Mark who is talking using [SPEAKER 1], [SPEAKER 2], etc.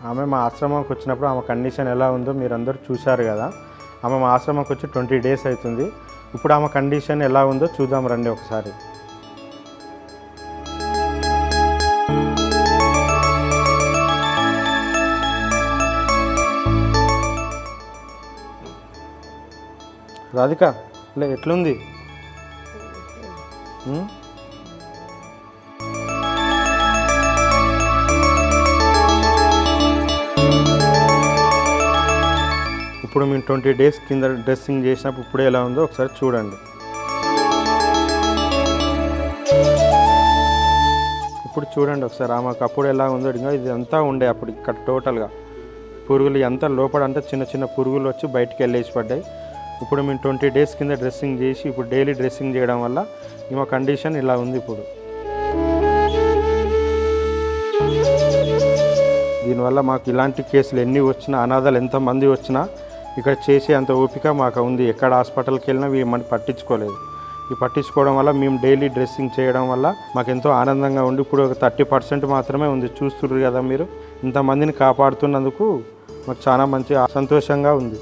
[SPEAKER 1] ఆమె మా ఆశ్రమంకి వచ్చినప్పుడు ఆమె కండిషన్ ఎలా ఉందో మీరందరూ చూశారు కదా. ఆమె మా ఆశ్రమంకి వచ్చి 20 డేస్ అవుతుంది. ఇప్పుడు ఆమె కండిషన్ ఎలా ఉందో చూద్దాం రండి ఒకసారి. రాధిక ఎట్లుంది? ఇప్పుడు మేము 20 డేస్ కింద డ్రెస్సింగ్ చేసినప్పుడు ఇప్పుడు ఎలా ఉందో ఒకసారి చూడండి. ఇప్పుడు చూడండి ఒకసారి ఆమెకు అప్పుడు ఎలా ఉందో. ఇది అంతా ఉండే అప్పుడు ఇక్కడ టోటల్గా పురుగులు అంతా లోపల అంతా చిన్న చిన్న పురుగులు వచ్చి బయటికి వెళ్ళేసి పడ్డాయి. ఇప్పుడు మేము 20 డేస్ కింద డ్రెస్సింగ్ చేసి ఇప్పుడు డైలీ డ్రెస్సింగ్ చేయడం వల్ల ఈమె కండిషన్ ఇలా ఉంది. ఇప్పుడు దీనివల్ల మాకు ఇలాంటి కేసులు ఎన్ని వచ్చినా, అనాథాలు ఎంతమంది వచ్చినా ఇక్కడ చేసే అంత ఓపిక మాకు ఉంది. ఎక్కడ హాస్పిటల్కి వెళ్ళినా మనం పట్టించుకోలేదు. ఈ పట్టించుకోవడం వల్ల మేము డైలీ డ్రెస్సింగ్ చేయడం వల్ల మాకు ఎంతో ఆనందంగా ఉండి ఇప్పుడు ఒక 30% మాత్రమే ఉంది. చూస్తున్నారు కదా మీరు, ఇంతమందిని కాపాడుతున్నందుకు మాకు చాలా మంచి సంతోషంగా ఉంది.